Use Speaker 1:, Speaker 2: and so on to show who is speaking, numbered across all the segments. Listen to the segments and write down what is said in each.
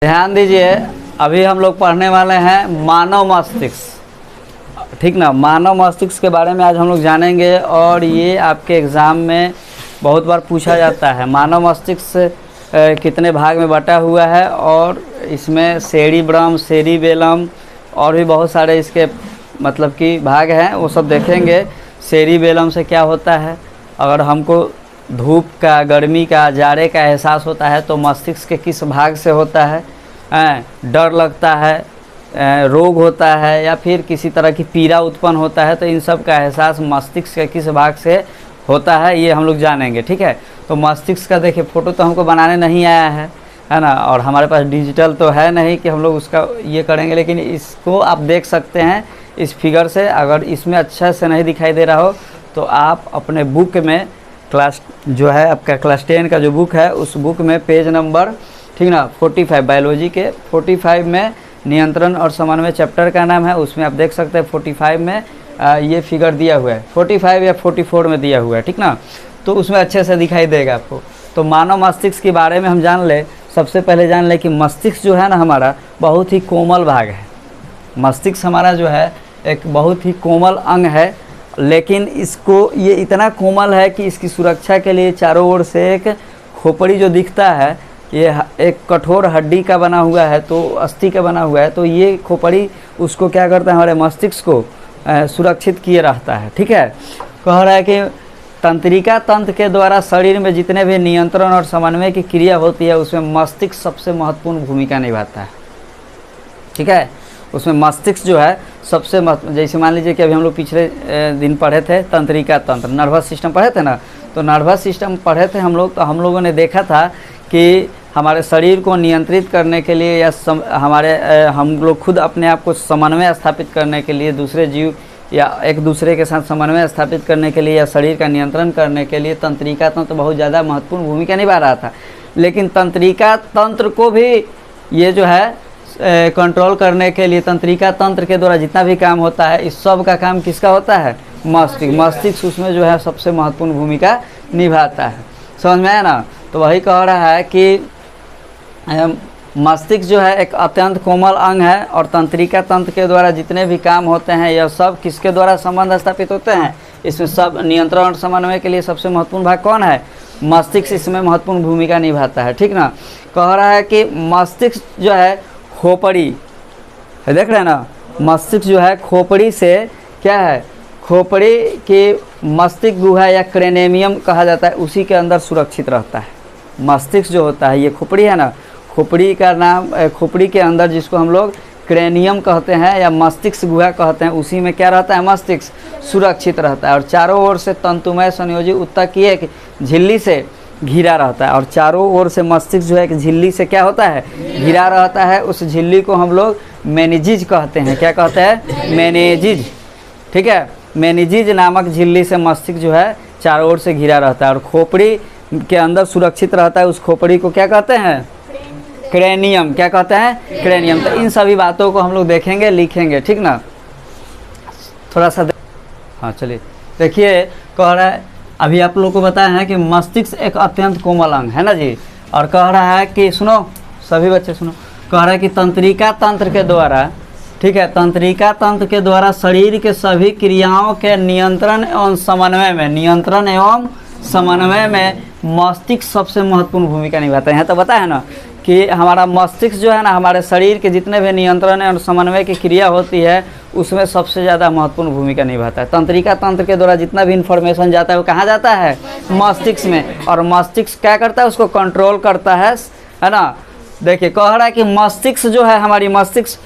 Speaker 1: ध्यान दीजिए, अभी हम लोग पढ़ने वाले हैं मानव मस्तिष्क। ठीक ना, मानव मस्तिष्क के बारे में आज हम लोग जानेंगे और ये आपके एग्ज़ाम में बहुत बार पूछा जाता है। मानव मस्तिष्क कितने भाग में बटा हुआ है और इसमें सेरिब्रम, सेरिबेलम और भी बहुत सारे इसके मतलब कि भाग हैं, वो सब देखेंगे। सेरिबेलम से क्या होता है, अगर हमको धूप का, गर्मी का, जाड़े का एहसास होता है तो मस्तिष्क के किस भाग से होता है, डर लगता है, रोग होता है या फिर किसी तरह की पीड़ा उत्पन्न होता है, तो इन सब का एहसास मस्तिष्क के किस भाग से होता है ये हम लोग जानेंगे। ठीक है, तो मस्तिष्क का देखिए फ़ोटो तो हमको बनाने नहीं आया है ना, और हमारे पास डिजिटल तो है नहीं कि हम लोग उसका ये करेंगे, लेकिन इसको आप देख सकते हैं इस फिगर से। अगर इसमें अच्छा से नहीं दिखाई दे रहा हो तो आप अपने बुक में, क्लास जो है आपका क्लास 10 का जो बुक है उस बुक में पेज नंबर, ठीक ना, 45 बायोलॉजी के 45 में नियंत्रण और समन्वय चैप्टर का नाम है, उसमें आप देख सकते हैं 45 में ये फिगर दिया हुआ है, 45 या 44 में दिया हुआ है। ठीक ना, तो उसमें अच्छे से दिखाई देगा आपको। तो मानव मस्तिष्क के बारे में हम जान ले। सबसे पहले जान ले कि मस्तिष्क जो है ना हमारा बहुत ही कोमल भाग है। मस्तिष्क हमारा जो है एक बहुत ही कोमल अंग है, लेकिन इसको ये इतना कोमल है कि इसकी सुरक्षा के लिए चारों ओर से एक खोपड़ी जो दिखता है, ये एक कठोर हड्डी का बना हुआ है, तो अस्थि का बना हुआ है, तो ये खोपड़ी उसको क्या करता है, हमारे मस्तिष्क को सुरक्षित किए रहता है। ठीक है, कह रहा है कि तंत्रिका तंत्र के द्वारा शरीर में जितने भी नियंत्रण और समन्वय की क्रिया होती है उसमें मस्तिष्क सबसे महत्वपूर्ण भूमिका निभाता है। ठीक है, उसमें मस्तिष्क जो है सबसे जैसे मान लीजिए कि अभी हम लोग पिछले दिन पढ़े थे तंत्रिका तंत्र, नर्वस सिस्टम पढ़े थे ना, तो नर्वस सिस्टम पढ़े थे हम लोग, तो हम लोगों ने देखा था कि हमारे शरीर को नियंत्रित करने के लिए या हम लोग खुद अपने आप को समन्वय स्थापित करने के लिए, दूसरे जीव या एक दूसरे के साथ समन्वय स्थापित करने के लिए या शरीर का नियंत्रण करने के लिए तंत्रिका तंत्र बहुत ज़्यादा महत्वपूर्ण भूमिका निभा रहा था। लेकिन तंत्रिका तंत्र को भी ये जो है कंट्रोल करने के लिए, तंत्रिका तंत्र के द्वारा जितना भी काम होता है, इस सब का काम किसका होता है, मस्तिष्क। मस्तिष्क उसमें जो है सबसे महत्वपूर्ण भूमिका निभाता है। समझ में आया ना। तो वही कह रहा है कि मस्तिष्क जो है एक अत्यंत कोमल अंग है और तंत्रिका तंत्र के द्वारा जितने भी काम होते हैं यह सब किसके द्वारा संबंध स्थापित होते हैं, इसमें सब नियंत्रण और समन्वय के लिए सबसे महत्वपूर्ण भाग कौन है, मस्तिष्क इसमें महत्वपूर्ण भूमिका निभाता है। ठीक ना, कह रहा है कि मस्तिष्क जो है खोपड़ी, देख रहे हैं ना, मस्तिष्क जो है खोपड़ी से क्या है, खोपड़ी के मस्तिष्क गुहा या क्रेनेमियम कहा जाता है, उसी के अंदर सुरक्षित रहता है। मस्तिष्क जो होता है, ये खोपड़ी है ना, खोपड़ी का नाम, खोपड़ी के अंदर जिसको हम लोग क्रेनियम कहते हैं या मस्तिष्क गुहा कहते हैं, उसी में क्या रहता है, मस्तिष्क सुरक्षित रहता है। और चारों ओर से तंतुमय संयोजी ऊतक की एक झिल्ली से घिरा रहता है, और चारों ओर से मस्तिष्क जो है एक झिल्ली से क्या होता है, घिरा रहता है। उस झिल्ली को हम लोग मेनिजिज कहते हैं। क्या कहते हैं, मेनिजिज। ठीक है, मेनिजिज नामक झिल्ली से मस्तिष्क जो है चारों ओर से घिरा रहता है और खोपड़ी के अंदर सुरक्षित रहता है। उस खोपड़ी को क्या कहते हैं, क्रेनियम। क्या कहते हैं, क्रेनियम। तो इन सभी बातों को हम लोग देखेंगे, लिखेंगे। ठीक ना, थोड़ा सा हाँ चलिए देखिए, कह रहा है अभी आप लोग को बताया है कि मस्तिष्क एक अत्यंत कोमल अंग है ना जी, और कह रहा है कि सुनो सभी बच्चे सुनो, कह रहा है कि तंत्रिका तंत्र के द्वारा, ठीक है, तंत्रिका तंत्र के द्वारा शरीर के सभी क्रियाओं के नियंत्रण एवं समन्वय में मस्तिष्क सबसे महत्वपूर्ण भूमिका निभाता है। यहाँ तो बताया है ना कि हमारा मस्तिष्क जो है ना, हमारे शरीर के जितने भी नियंत्रण और समन्वय की क्रिया होती है उसमें सबसे ज़्यादा महत्वपूर्ण भूमिका निभाता है। तंत्रिका तंत्र के द्वारा जितना भी इंफॉर्मेशन जाता है वो कहाँ जाता है, मस्तिष्क में, और मस्तिष्क क्या करता है, उसको कंट्रोल करता है ना। देखिए कह रहा है कि मस्तिष्क जो है, हमारी मस्तिष्क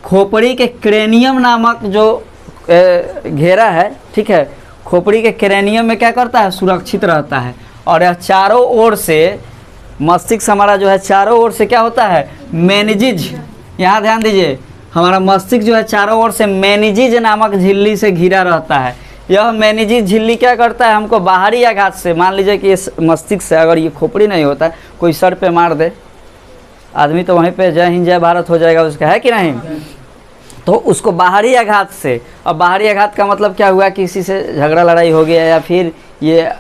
Speaker 1: खोपड़ी के क्रेनियम नामक जो घेरा है, ठीक है, खोपड़ी के क्रेनियम में क्या करता है, सुरक्षित रहता है। और यह चारों ओर से मस्तिष्क हमारा जो है चारों ओर से क्या होता है, मेनिजिज। यहाँ ध्यान दीजिए, हमारा मस्तिष्क जो है चारों ओर से मेनिजिज नामक झिल्ली से घिरा रहता है। यह मेनिजिज झिल्ली क्या करता है, हमको बाहरी आघात से, मान लीजिए कि इस मस्तिष्क से अगर ये खोपड़ी नहीं होता है, कोई सर पे मार दे आदमी तो वहीं पे जय हिंद जय भारत हो जाएगा उसका, है कि नहीं। तो उसको बाहरी आघात से, और बाहरी आघात का मतलब क्या हुआ, किसी से झगड़ा लड़ाई हो गया या फिर ये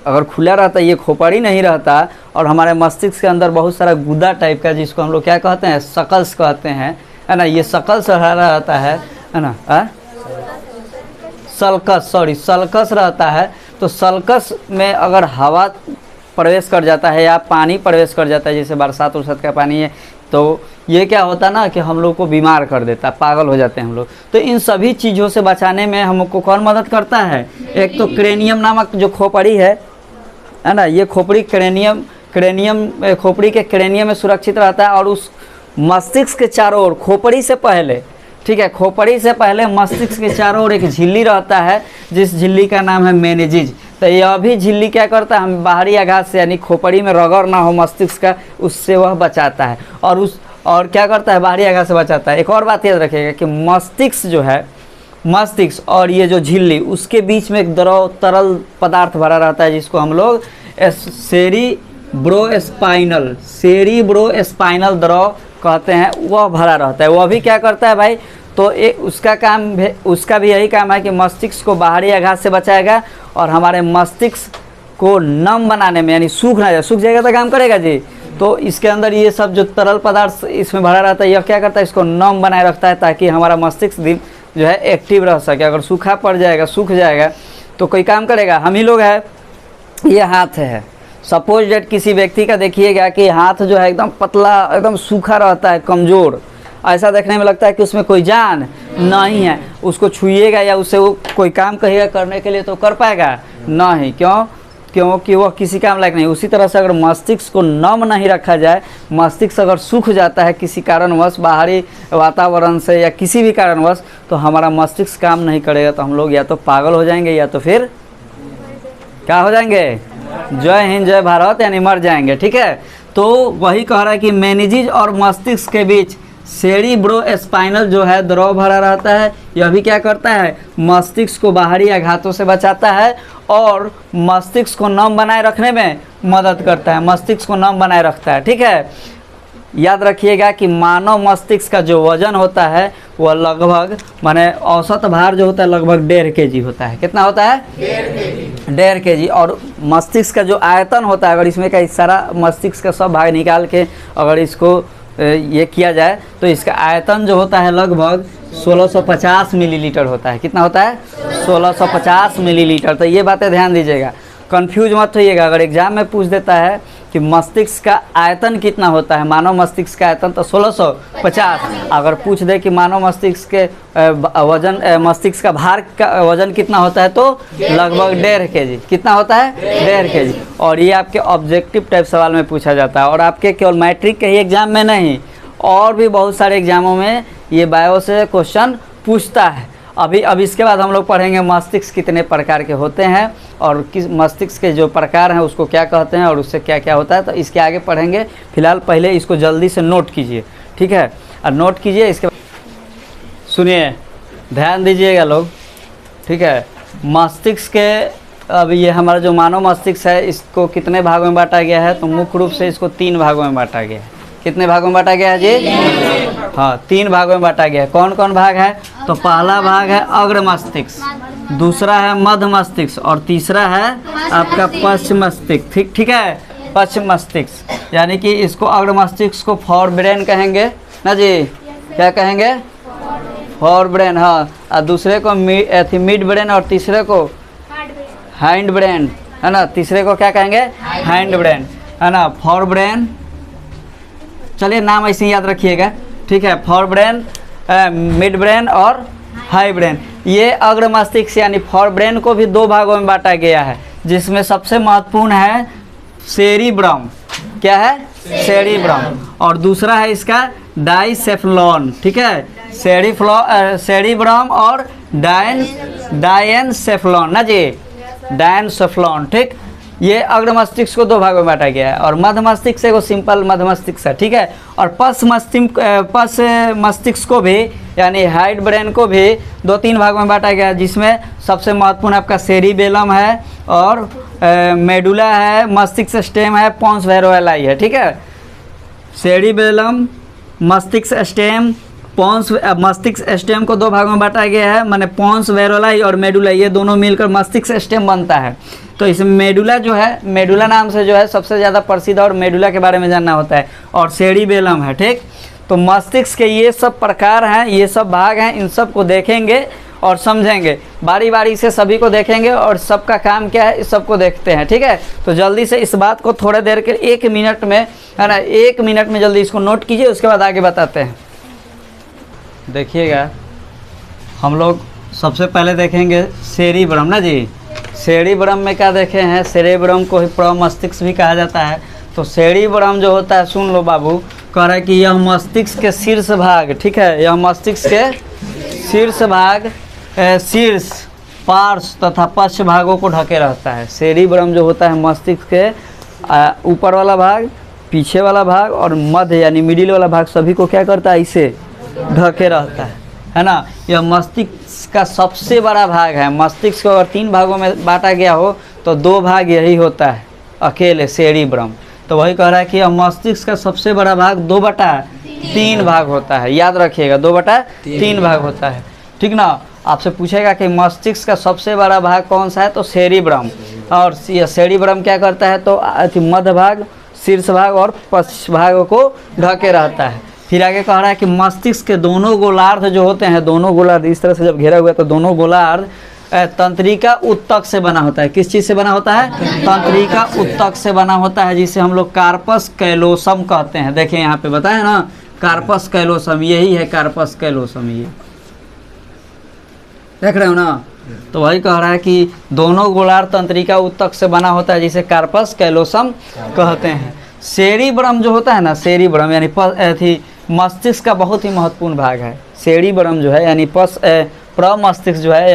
Speaker 1: अगर खुला रहता, ये खोपड़ी नहीं रहता और हमारे मस्तिष्क के अंदर बहुत सारा गुदा टाइप का, जिसको हम लोग क्या कहते हैं, सकल्स कहते हैं, है ना, ये सकल्स रहता है ना, सल्कस, सॉरी सल्कस रहता है। तो सल्कस में अगर हवा प्रवेश कर जाता है या पानी प्रवेश कर जाता है, जैसे बरसात उरसात का पानी है, तो ये क्या होता है ना कि हम लोग को बीमार कर देता है, पागल हो जाते हैं हम लोग। तो इन सभी चीज़ों से बचाने में हमको कौन मदद करता है? एक तो क्रेनियम नामक जो खोपड़ी है ना, ये खोपड़ी क्रेनियम खोपड़ी के क्रेनियम में सुरक्षित रहता है। और उस मस्तिष्क के चारों ओर, खोपड़ी से पहले, ठीक है, खोपड़ी से पहले मस्तिष्क के चारों ओर एक झिल्ली रहता है, जिस झिल्ली का नाम है मेनिजिज। तो यह भी झिल्ली क्या करता है, हम बाहरी आघात से, यानी खोपड़ी में रगड़ ना हो मस्तिष्क का, उससे वह बचाता है। और क्या करता है, बाहरी आघात से बचाता है। एक और बात याद रखिएगा कि मस्तिष्क जो है, मस्तिष्क और ये जो झिल्ली, उसके बीच में एक द्रव तरल पदार्थ भरा रहता है, जिसको हम लोग सेरिब्रोस्पाइनल द्रव कहते हैं, वह भरा रहता है। वह भी क्या करता है भाई, तो उसका भी यही काम है कि मस्तिष्क को बाहरी आघात से बचाएगा और हमारे मस्तिष्क को नम बनाने में, यानी सूख ना जाए, सूख जाएगा तो काम करेगा जी। तो इसके अंदर ये सब जो तरल पदार्थ इसमें भरा रहता है, यह क्या करता है, इसको नम बनाए रखता है, ताकि हमारा मस्तिष्क जो है एक्टिव रह सके। अगर सूखा पड़ जाएगा, सूख जाएगा तो कोई काम करेगा? हम ही लोग हैं। ये हाथ है, सपोज डेट किसी व्यक्ति का देखिएगा कि हाथ जो है एकदम पतला, एकदम सूखा रहता है, कमज़ोर, ऐसा देखने में लगता है कि उसमें कोई जान नहीं है। उसको छुइएगा या उससे वो कोई काम कहिएगा करने के लिए, तो कर पाएगा नहीं। क्योंकि वह किसी काम लायक नहीं। उसी तरह से अगर मस्तिष्क को नम नहीं रखा जाए, मस्तिष्क अगर सूख जाता है किसी कारणवश, बाहरी वातावरण से या किसी भी कारणवश, तो हमारा मस्तिष्क काम नहीं करेगा। तो हम लोग या तो पागल हो जाएंगे या तो फिर क्या हो जाएंगे, जय हिंद जय भारत, यानी मर जाएंगे। ठीक है, तो वही कह रहा है कि मेनिजिज और मस्तिष्क के बीच सेरिब्रोस्पाइनल जो है द्रव भरा रहता है। यह भी क्या करता है, मस्तिष्क को बाहरी आघातों से बचाता है और मस्तिष्क को नम बनाए रखने में मदद करता है, मस्तिष्क को नम बनाए रखता है। ठीक है, याद रखिएगा कि मानव मस्तिष्क का जो वजन होता है वह लगभग, माने औसत भार जो होता है लगभग 1.5 kg होता है। कितना होता है? 1.5 kg। और मस्तिष्क का जो आयतन होता है, अगर इसमें का सारा मस्तिष्क का सब भाग निकाल के अगर इसको ये किया जाए, तो इसका आयतन जो होता है लगभग 1650 मिलीलीटर होता है। कितना होता है? 1650 मिलीलीटर। तो ये बातें ध्यान दीजिएगा, कंफ्यूज मत होइएगा। अगर एग्जाम में पूछ देता है कि मस्तिष्क का आयतन कितना होता है, मानव मस्तिष्क का आयतन, तो 1650। अगर पूछ दे कि मानव मस्तिष्क के वजन, मस्तिष्क का भार का वजन कितना होता है, तो लगभग 1.5 kg। कितना होता है? 1.5 kg। और ये आपके ऑब्जेक्टिव टाइप सवाल में पूछा जाता है। और आपके केवल मैट्रिक के ही एग्जाम में नहीं, और भी बहुत सारे एग्जामों में ये बायो से क्वेश्चन पूछता है। अब इसके बाद हम लोग पढ़ेंगे मस्तिष्क कितने प्रकार के होते हैं और किस मस्तिष्क के जो प्रकार हैं उसको क्या कहते हैं और उससे क्या क्या होता है। तो इसके आगे पढ़ेंगे। फिलहाल पहले इसको जल्दी से नोट कीजिए, ठीक है, और नोट कीजिए। इसके बाद सुनिए, ध्यान दीजिएगा लोग, ठीक है। मस्तिष्क के, अब ये हमारा जो मानव मस्तिष्क है, इसको कितने भागों में बांटा गया है? तो मुख्य रूप से इसको 3 भागों में बांटा गया है। कितने भागों में बांटा गया है जी? हाँ, 3 भागों में बांटा गया है। कौन कौन भाग है? तो पहला भाग है अग्र मस्तिष्क, दूसरा है मध्य मस्तिष्क और तीसरा है आपका पश्च मस्तिष्क। ठीक है, पश्च मस्तिष्क, यानी कि इसको अग्र मस्तिष्क को फॉर ब्रेन कहेंगे ना जी। क्या कहेंगे? For brain. हाँ, और दूसरे को मिड ब्रेन और तीसरे को हैंड ब्रेन, है ना। तीसरे को क्या कहेंगे? हैंड ब्रेन, है ना। फॉर ब्रेन, चलिए नाम ऐसे ही याद रखिएगा, ठीक है। फॉर ब्रेन, मिड ब्रेन और हाई ब्रेन। ये अग्र मस्तिष्क यानी फॉर ब्रेन को भी 2 भागों में बांटा गया है, जिसमें सबसे महत्वपूर्ण है सेरिब्रम। क्या है? सेरिब्रम। और दूसरा है इसका डाइसेफ्लॉन, ठीक है। सेरिब्रम और डायनसेफ्लॉन ना जी, डायनसेफ्लॉन, ठीक। ये अग्र मस्तिष्क को 2 भागों में बांटा गया है। और मध्य मस्तिष्क को सिंपल मध्य मस्तिष्क है, ठीक है। और पश्च मस्तिष्क को भी, यानी हाइड ब्रेन को भी 2-3 भागों में बांटा गया है, जिसमें सबसे महत्वपूर्ण आपका सेरिबेलम है और मेडुला है, मस्तिष्क स्टेम है, पोन्स वेरोलाई है, ठीक है। सेरिबेलम, मस्तिष्क स्टेम, पोन्स मस्तिष्क स्टेम को दो भागों में बांटा गया है, माने पोन्स वेरोलाई और मेडुला, ये दोनों मिलकर मस्तिष्क स्टेम बनता है। तो इस मेडुला जो है, मेडुला नाम से जो है सबसे ज़्यादा प्रसिद्ध और मेडुला के बारे में जानना होता है, और सेरिबेलम है। ठीक, तो मस्तिष्क के ये सब प्रकार हैं, ये सब भाग हैं, इन सब को देखेंगे और समझेंगे, बारी बारी से सभी को देखेंगे और सबका काम क्या है इस सबको देखते हैं। ठीक है, तो जल्दी से इस बात को थोड़े देर के 1 मिनट में, है ना, 1 मिनट में जल्दी इसको नोट कीजिए, उसके बाद आगे बताते हैं। देखिएगा, हम लोग सबसे पहले देखेंगे सेरिब्रम ना जी। सेरिब्रम में क्या देखे हैं, सेरिब्रम को ही प्रमस्तिष्क भी कहा जाता है। तो सेरिब्रम जो होता है, सुन लो बाबू, कह रहा है कि यह मस्तिष्क के शीर्ष भाग, ठीक है, यह मस्तिष्क के शीर्ष भाग, शीर्ष, पार्श्व तथा पश्च भागों को ढके रहता है। सेरिब्रम जो होता है मस्तिष्क के ऊपर वाला भाग, पीछे वाला भाग और मध्य यानी मिडिल वाला भाग, सभी को क्या करता है, इसे ढके रहता है ना। यह मस्तिष्क का सबसे बड़ा भाग है। मस्तिष्क को अगर 3 भागों में बांटा गया हो तो 2 भाग यही होता है अकेले, सेरिब्रम। तो वही कह रहा है कि यह मस्तिष्क का सबसे बड़ा भाग 2/3 भाग होता है। याद रखिएगा, 2/3 भाग होता है। ठीक ना, आपसे पूछेगा कि मस्तिष्क का सबसे बड़ा भाग कौन सा है, तो सेरिब्रम। और यह सेरिब्रम क्या करता है, तो मध्य भाग, शीर्ष भाग और पश्च भागों को ढके रहता है। फिर आगे कह रहा है कि मस्तिष्क के दोनों गोलार्ध जो होते हैं, दोनों गोलार्ध इस तरह से जब घेरा हुआ है तो दोनों गोलार्ध तंत्रिका उत्तक से बना होता है। किस चीज़ से बना होता है, तंत्रिका उत्तक से बना होता है, जिसे हम लोग कार्पस कैलोसम कहते हैं। देखिए यहाँ पे बताया ना, कार्पस कैलोसम, यही है कार्पस कैलोसम, ये देख रहे हो ना। तो वही कह रहा है कि दोनों गोलार्ध तंत्रिका उत्तक से बना होता है, जिसे कार्पस कैलोसम कहते हैं। सेरिब्रम जो होता है ना, सेरिब्रम यानी मस्तिष्क का बहुत ही महत्वपूर्ण भाग है। सेरिब्रम जो है यानी प्रमस्तिष्क जो है,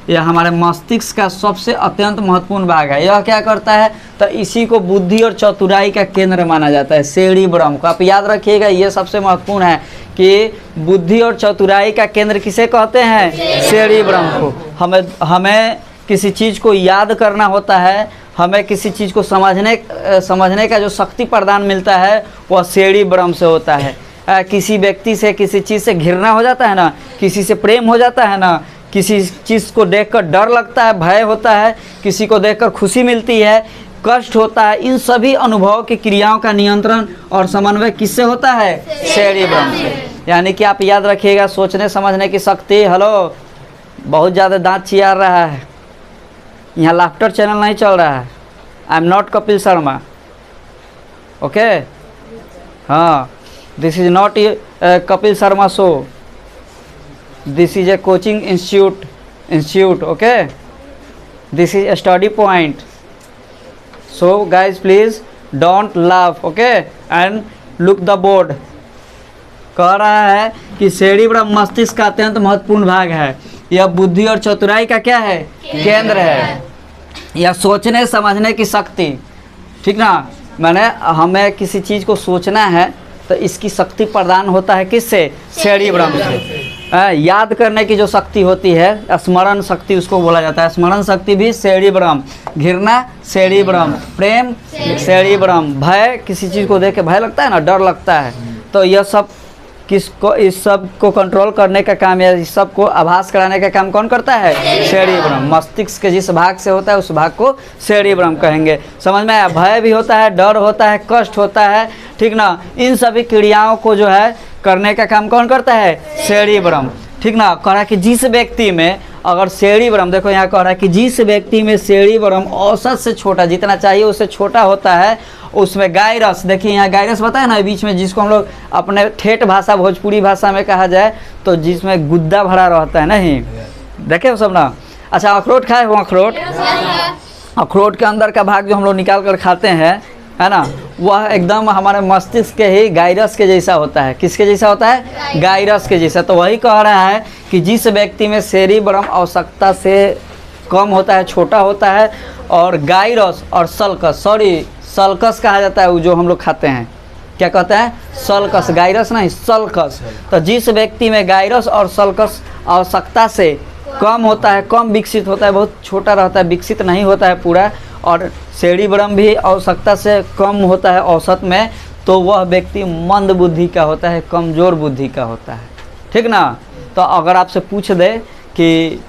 Speaker 1: यह हमारे मस्तिष्क का सबसे अत्यंत महत्वपूर्ण भाग है। यह क्या करता है, तो इसी को बुद्धि और चतुराई का केंद्र माना जाता है, सेरिब्रम को। आप याद रखिएगा, ये सबसे महत्वपूर्ण है कि बुद्धि और चतुराई का केंद्र किसे कहते हैं, सेरिब्रम को। हमें किसी चीज़ को याद करना होता है, हमें किसी चीज़ को समझने का जो शक्ति प्रदान मिलता है वह सेरिब्रम से होता है। किसी व्यक्ति से, किसी चीज़ से घृणा हो जाता है ना, किसी से प्रेम हो जाता है ना, किसी चीज़ को देखकर डर लगता है, भय होता है, किसी को देखकर खुशी मिलती है, कष्ट होता है, इन सभी अनुभव की क्रियाओं का नियंत्रण और समन्वय किससे होता है, सेरिब्रम से। यानी कि आप याद रखिएगा, सोचने समझने की शक्ति, हेलो, बहुत ज़्यादा दांत चियार रहा है, यहाँ लाफ्टर चैनल नहीं चल रहा है, I am not Kapil Sharma, okay, हाँ, this is not Kapil Sharma show, this is a coaching institute, okay, this is a study point, so guys please don't laugh, okay, and look the board। कह रहा है कि cerebrum मस्तिष्क का अत्यंत महत्वपूर्ण भाग है। यह बुद्धि और चतुराई का क्या है, केंद्र है। यह सोचने समझने की शक्ति, ठीक ना, मैंने हमें किसी चीज़ को सोचना है तो इसकी शक्ति प्रदान होता है किससे, सेरिब्रम से। याद करने की जो शक्ति होती है, स्मरण शक्ति उसको बोला जाता है, स्मरण शक्ति भी सेरिब्रम। घृणा सेरिब्रम, प्रेम सेरिब्रम, भय, किसी चीज़ को देख के भय लगता है ना, डर लगता है, तो यह सब किसको, इस सब को कंट्रोल करने का काम या इस सब को आभास कराने का काम कौन करता है, सेरिब्रम। मस्तिष्क के जिस भाग से होता है उस भाग को सेरिब्रम कहेंगे। समझ में आया, भय भी होता है, डर होता है, कष्ट होता है, ठीक ना, इन सभी क्रियाओं को जो है करने का काम कौन करता है, सेरिब्रम। ठीक ना, कह रहा है कि जिस व्यक्ति में अगर सेरिब्रम, देखो यहाँ कह रहा है कि जिस व्यक्ति में सेरिब्रम औसत से छोटा, जितना चाहिए उससे छोटा होता है, उसमें गायरस, देखिए यहाँ गायरस बताया ना बीच में, जिसको हम लोग अपने ठेठ भाषा भोजपुरी भाषा में कहा जाए तो जिसमें गुद्दा भरा रहता है, नहीं देखे हो सब ना। अच्छा, अखरोट खाए हो, अखरोट के अंदर का भाग जो हम लोग निकाल कर खाते हैं, है ना, वह एकदम हमारे मस्तिष्क के ही गायरस के जैसा होता है। किसके जैसा होता है, गायरस के जैसा। तो वही कह रहा है कि जिस व्यक्ति में सेरिब्रम आवश्यकता से कम होता है, छोटा होता है, और गायरस और सल्कस कहा जाता है, वो जो हम लोग खाते हैं, क्या कहते हैं, सल्कस, गायरस नहीं, सल्कस। तो जिस व्यक्ति में गायरस और सल्कस आवश्यकता से कम होता है, कम विकसित होता है, बहुत छोटा रहता है, विकसित नहीं होता है पूरा, और सेरिब्रम भी आवश्यकता से कम होता है औसत में, तो वह व्यक्ति मंद बुद्धि का होता है, कमज़ोर बुद्धि का होता है। ठीक ना। तो अगर आपसे पूछ दे कि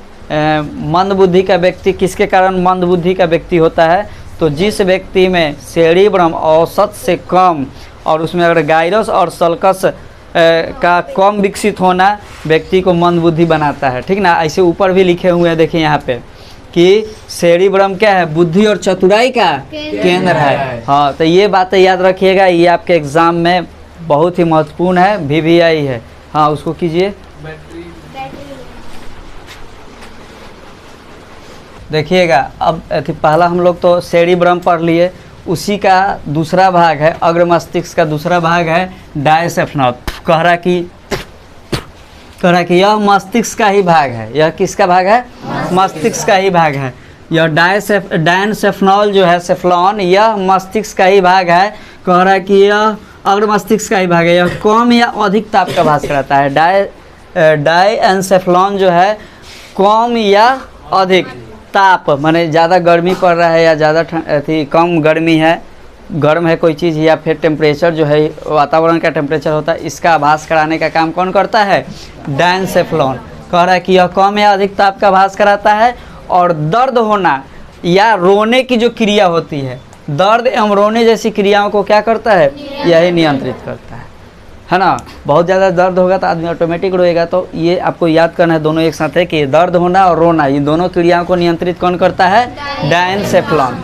Speaker 1: मंद बुद्धि का व्यक्ति किसके कारण मंद बुद्धि का व्यक्ति होता है, तो जिस व्यक्ति में सेरिब्रम औसत से कम और उसमें अगर गाइरस और सल्कस का कम विकसित होना व्यक्ति को मंद बुद्धि बनाता है। ठीक ना। ऐसे ऊपर भी लिखे हुए हैं, देखिए यहाँ पे कि सेरिब्रम क्या है, बुद्धि और चतुराई का केंद्र है। हाँ, तो ये बातें याद रखिएगा, ये आपके एग्ज़ाम में बहुत ही महत्वपूर्ण है, VVI है। हाँ, उसको कीजिए। देखिएगा, अब पहला हम लोग तो सेरिब्रम पढ़ लिए, उसी का दूसरा भाग है, अग्र मस्तिष्क का दूसरा भाग है डायसेफ्नॉल। कह रहा कि यह मस्तिष्क का ही भाग है। यह किसका भाग है? मस्तिष्क का ही भाग है। यह डायसेफ्नॉल जो है, सेफ्लॉन, यह मस्तिष्क का ही भाग है। कह रहा है कि यह अग्र मस्तिष्क का ही भाग है। यह कम या अधिक ताप का भास कराता है। डायसेफ्लॉन जो है कम या अधिक ताप, माने ज़्यादा गर्मी पड़ रहा है या ज़्यादा कम गर्मी है, गर्म है कोई चीज़, या फिर टेम्परेचर जो है वातावरण का टेम्परेचर होता है, इसका आभास कराने का काम कौन करता है? डायसेफ्लॉन। कह रहा है कि यह कम या अधिक ताप का आभास कराता है। और दर्द होना या रोने की जो क्रिया होती है, दर्द एवं रोने जैसी क्रियाओं को क्या करता है? यही नियंत्रित करता है ना। बहुत ज़्यादा दर्द होगा तो आदमी ऑटोमेटिक रोएगा। तो ये आपको याद करना है दोनों एक साथ है कि दर्द होना और रोना, ये दोनों क्रियाओं को नियंत्रित कौन करता है? डायसेफ्लॉन।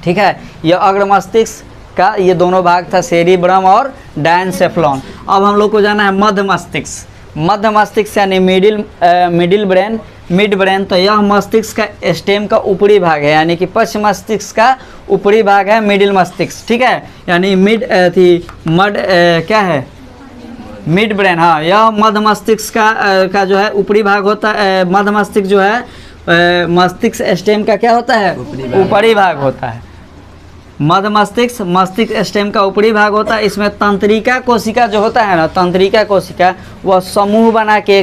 Speaker 1: ठीक है। यह अग्र मस्तिष्क का ये दोनों भाग था, सेरिब्रम और डायसेफ्लॉन। अब हम लोग को जाना है मध्य मस्तिष्क। मध्य मस्तिष्क यानी मिड ब्रेन। तो यह मस्तिष्क का स्टेम का ऊपरी भाग है, यानी कि पश्च मस्तिष्क का ऊपरी भाग है मिडिल मस्तिष्क। ठीक है। यानी क्या है? Mid brain. हाँ, यह मध्य मस्तिष्क का जो है ऊपरी भाग होता है। मध्य मस्तिष्क जो है मस्तिष्क स्टेम का क्या होता है? ऊपरी भाग होता है। मध्य मस्तिष्क स्टेम का ऊपरी भाग होता है। इसमें तंत्रिका कोशिका जो होता है ना, तंत्रिका कोशिका, वह समूह बना के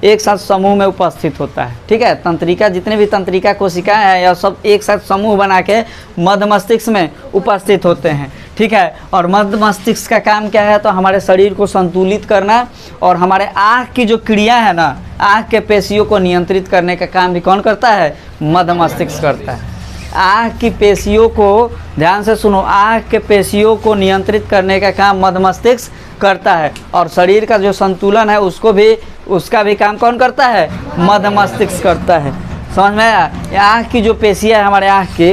Speaker 1: एक साथ समूह में उपस्थित होता है। ठीक है। तंत्रिका, जितने भी तंत्रिका कोशिकाएं हैं, यह सब एक साथ समूह बना के मध्य मस्तिष्क में उपस्थित होते हैं। ठीक है। और मध्य मस्तिष्क का काम क्या है? तो हमारे शरीर को संतुलित करना और हमारे आँख की जो क्रिया है ना, आँख के पेशियों को नियंत्रित करने का काम भी कौन करता है? मध्य मस्तिष्क करता है। आँख की पेशियों को, ध्यान से सुनो, आँख के पेशियों को नियंत्रित करने का काम मध्य मस्तिष्क करता है। और शरीर का जो संतुलन है उसका भी काम कौन करता है? मध्य मस्तिष्क करता है। समझ में आया? आँख की जो पेशियाँ है हमारे आँख की,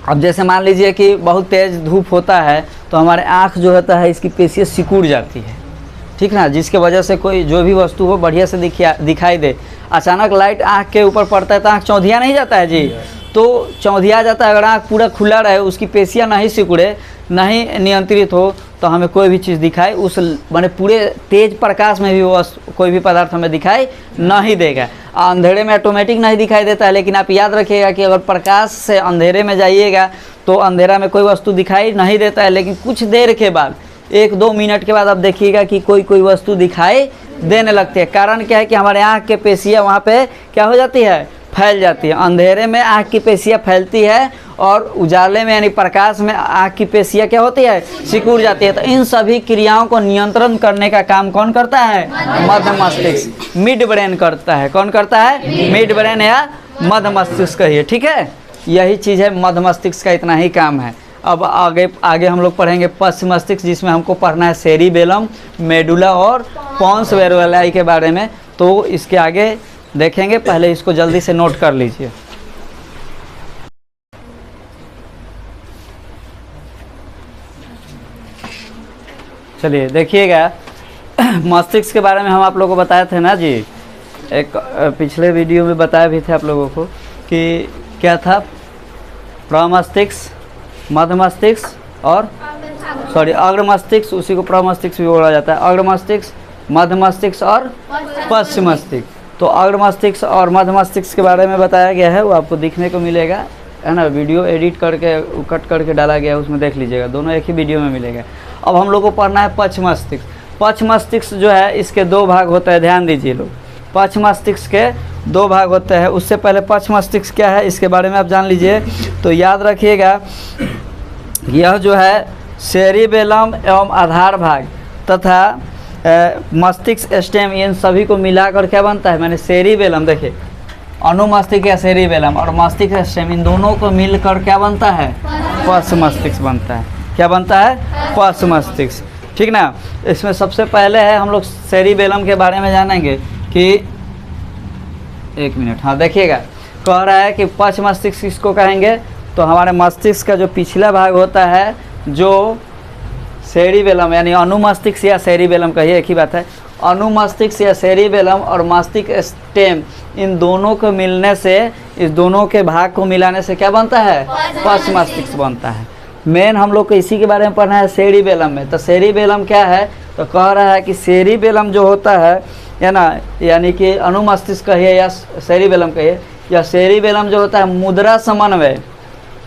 Speaker 1: अब जैसे मान लीजिए कि बहुत तेज़ धूप होता है तो हमारे आँख जो होता है इसकी पेशियाँ सिकुड़ जाती है। ठीक ना। जिसके वजह से कोई जो भी वस्तु हो बढ़िया से दिखाई दे। अचानक लाइट आँख के ऊपर पड़ता है तो आँख चौंधिया नहीं जाता है जी, तो चौंधिया जाता है। अगर आँख पूरा खुला रहे, उसकी पेशियाँ नहीं सिकुड़े, नहीं नियंत्रित हो, तो हमें कोई भी चीज़ दिखाई उस माने पूरे तेज प्रकाश में भी वो कोई भी पदार्थ हमें दिखाई नहीं देगा। अंधेरे में ऑटोमेटिक नहीं दिखाई देता है, लेकिन आप याद रखिएगा कि अगर प्रकाश से अंधेरे में जाइएगा तो अंधेरा में कोई वस्तु दिखाई नहीं देता है, लेकिन कुछ देर के बाद, 1-2 मिनट के बाद आप देखिएगा कि कोई वस्तु दिखाई देने लगती है। कारण क्या है? कि हमारे आँख के पेशियाँ वहाँ पे क्या हो जाती है? फैल जाती है। अंधेरे में आँख की पेशियाँ फैलती है और उजाले में यानी प्रकाश में आँख की पेशियाँ क्या होती है? सिकुड़ जाती है। तो इन सभी क्रियाओं को नियंत्रण करने का काम कौन करता है? मध्य मस्तिष्क, मिड ब्रेन करता है। कौन करता है? मिड ब्रेन या मध्य मस्तिष्क ही है। ठीक है। यही चीज़ है, मध्य मस्तिष्क का इतना ही काम है। अब आगे हम लोग पढ़ेंगे पश्च मस्तिष्क, जिसमें हमको पढ़ना है सेरिबेलम, मेडुला और पोन्स वेरुलाई के बारे में। तो इसके आगे देखेंगे, पहले इसको जल्दी से नोट कर लीजिए। चलिए देखिएगा, मस्तिष्क के बारे में हम आप लोगों को बताए थे ना जी, एक पिछले वीडियो में बताए भी थे आप लोगों को कि क्या था? प्रमस्तिष्क, मध्य मस्तिष्क और अग्र मस्तिष्क, उसी को प्रमस्तिष्क भी बोला जाता है। अग्र मस्तिष्क, मध्य मस्तिष्क और पश्च मस्तिष्क। तो अग्र मस्तिष्क और मध्य मस्तिष्क के बारे में बताया गया है, वो आपको दिखने को मिलेगा, है ना। वीडियो एडिट करके कट करके डाला गया है, उसमें देख लीजिएगा, दोनों एक ही वीडियो में मिलेगा। अब हम लोग को पढ़ना है पश्च मस्तिष्क। पश्च मस्तिष्क जो है इसके 2 भाग होते हैं, ध्यान दीजिए लोग। पश्च मस्तिष्क के 2 भाग होते हैं। उससे पहले पश्च मस्तिष्क क्या है इसके बारे में आप जान लीजिए। तो याद रखिएगा, यह जो है सेरिबेलम एवं आधार भाग तथा मस्तिष्क स्टेम, इन सभी को मिलाकर क्या बनता है, मैंने सेरिबेलम, देखिए अनुमस्तिष्क या सेरिबेलम और मस्तिष्क स्टेम, इन दोनों को मिलकर क्या बनता है, पश्च मस्तिष्क बनता है। क्या बनता है, पश्च मस्तिष्क, ठीक ना। इसमें सबसे पहले है हम लोग सेरिबेलम के बारे में जानेंगे कि 1 मिनट, हाँ देखिएगा, कह रहा है कि पश्च मस्तिष्क किसको कहेंगे, तो हमारे मस्तिष्क का जो पिछला भाग होता है, जो सेरिबेलम यानी अनुमस्तिष्क या सेरिबेलम, कहिए एक ही बात है, अनुमस्तिष्क या सेरिबेलम और मस्तिष्क स्टेम, इन दोनों को मिलने से, इस दोनों के भाग को मिलाने से क्या बनता है, पश्च मस्तिष्क बनता है। मेन हम लोग को इसी के बारे में पढ़ना है सेरिबेलम में। तो सेरिबेलम क्या है, तो कह रहा है कि सेरिबेलम जो होता है ना, यानी कि अनुमस्तिष्क कहिए या सेरिबेलम कहिए, या सेरिबेलम जो होता है मुद्रा समन्वय,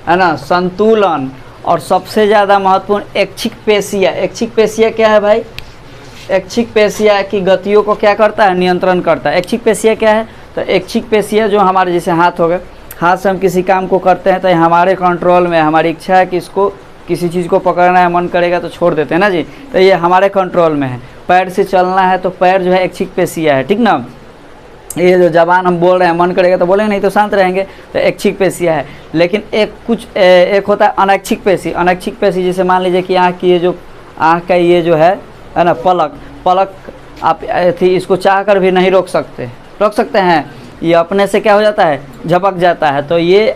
Speaker 1: है ना, संतुलन और सबसे ज़्यादा महत्वपूर्ण ऐच्छिक पेशिया। ऐच्छिक पेशिया क्या है भाई, ऐच्छिक पेशिया की गतियों को क्या करता है, नियंत्रण करता है। ऐच्छिक पेशिया क्या है, तो ऐच्छिक पेशिया जो हमारे जैसे हाथ हो गए, हाथ से हम किसी काम को करते हैं तो ये हमारे कंट्रोल में, हमारी इच्छा है कि इसको किसी चीज़ को पकड़ना है, मन करेगा तो छोड़ देते हैं ना जी, तो ये हमारे कंट्रोल में है। पैर से चलना है तो पैर जो है ऐच्छिक पेशिया है, ठीक ना। ये जो जबान हम बोल रहे हैं, मन करेगा तो बोलेंगे, नहीं तो शांत रहेंगे, तो ऐच्छिक पेशिया है। लेकिन एक होता है अनैच्छिक पेशी। अनैच्छिक पेशी जैसे मान लीजिए कि आँख की ये जो, आँख का ये जो है ना पलक आप थी, इसको चाह कर भी नहीं रोक सकते हैं, ये अपने से क्या हो जाता है, झपक जाता है। तो ये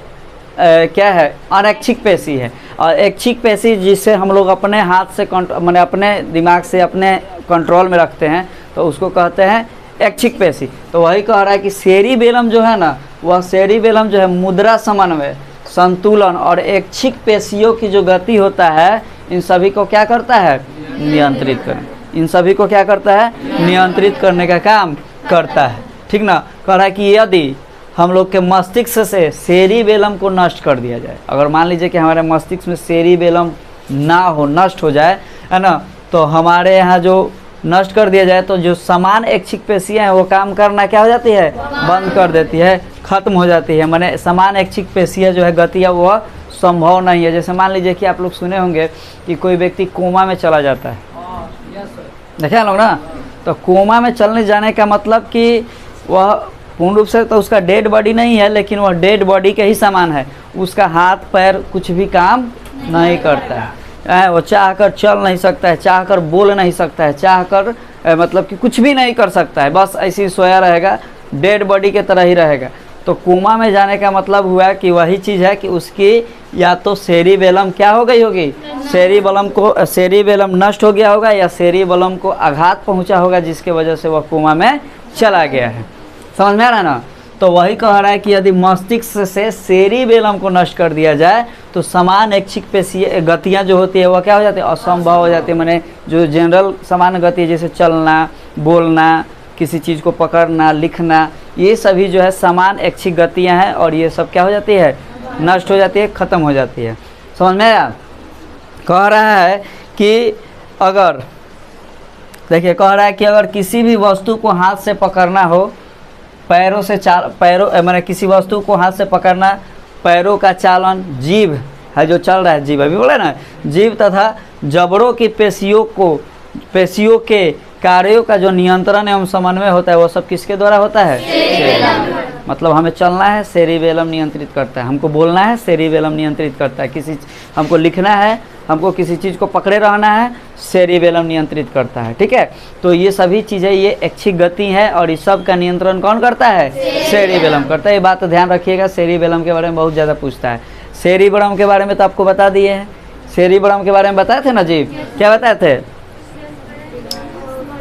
Speaker 1: क्या है, अनैच्छिक पेशी है। और ऐच्छिक पेशी जिसे हम लोग अपने हाथ से मैंने अपने दिमाग से अपने कंट्रोल में रखते हैं, तो उसको कहते हैं ऐच्छिक पेशी। तो वही कह रहा है कि सेरिबेलम जो है ना, वह सेरिबेलम जो है मुद्रा समन्वय, संतुलन और ऐच्छिक पेशियों की जो गति होता है, इन सभी को क्या करता है, नियंत्रित करने, इन सभी को क्या करता है, नियंत्रित करने का काम करता है, ठीक ना। कह रहा है कि यदि हम लोग के मस्तिष्क से सेरिबेलम को नष्ट कर दिया जाए, अगर मान लीजिए कि हमारे मस्तिष्क में सेरिबेलम ना हो, नष्ट हो जाए, है ना, तो हमारे यहाँ जो नष्ट कर दिया जाए, तो जो समान ऐच्छिक पेशियाँ हैं वो काम करना क्या हो जाती है, बंद कर देती है, ख़त्म हो जाती है। माने समान ऐच्छिक पेशियाँ जो है गतियाँ वह संभव नहीं है। जैसे मान लीजिए कि आप लोग सुने होंगे कि कोई व्यक्ति कोमा में चला जाता है, देखे लोग ना, तो कोमा में चलने जाने का मतलब कि वह पूर्ण रूप से तो उसका डेड बॉडी नहीं है, लेकिन वह डेड बॉडी के ही समान है। उसका हाथ पैर कुछ भी काम नहीं करता है, वो चाह कर चल नहीं सकता है, चाह कर बोल नहीं सकता है, चाह कर मतलब कि कुछ भी नहीं कर सकता है, बस ऐसे ही सोया रहेगा, डेड बॉडी के तरह ही रहेगा। तो कोमा में जाने का मतलब हुआ कि वही चीज़ है कि उसकी या तो सेरिबेलम क्या हो गई होगी, सेरिबेलम नष्ट हो गया होगा, या सेरिबेलम को आघात पहुंचा होगा, जिसके वजह से वह कोमा में चला गया है। समझ में आ रहा है ना। तो वही कह रहा है कि यदि मस्तिष्क से सेरिबेलम को नष्ट कर दिया जाए, तो समान ऐच्छिक पेशी गतियाँ जो होती है वह क्या हो जाती है, असंभव हो जाती है। मैंने जो जनरल समान गति जैसे चलना, बोलना, किसी चीज़ को पकड़ना, लिखना, ये सभी जो है समान ऐच्छिक गतियाँ हैं, और ये सब क्या हो जाती है, नष्ट हो जाती है, ख़त्म हो जाती है। समझ में आया। कह रहा है कि अगर देखिए, कह रहा है कि अगर किसी भी वस्तु को हाथ से पकड़ना हो, पैरों मैंने किसी वस्तु को हाथ से पकड़ना, पैरों का चालन, जीभ है जो चल रहा है, जीभ अभी बोले ना, जीभ तथा जबड़ों की पेशियों के कार्यों का जो नियंत्रण एवं समन्वय होता है, वो सब किसके द्वारा होता है, सेरिबेलम। मतलब हमें चलना है, सेरिबेलम नियंत्रित करता है, हमको बोलना है, सेरिबेलम नियंत्रित करता है, हमको लिखना है, हमको किसी चीज़ को पकड़े रहना है, सेरिबेलम नियंत्रित करता है, ठीक है। तो ये सभी चीज़ें ये ऐच्छिक गति है, और इस सब का नियंत्रण कौन करता है, सेरिबेलम करता है। ये बात ध्यान रखिएगा, सेरिबेलम के बारे में बहुत ज़्यादा पूछता है। सेरिबेलम के बारे में तो आपको बता दिए हैं, सेरिबेलम के बारे में बताए थे ना जी, क्या बताए थे,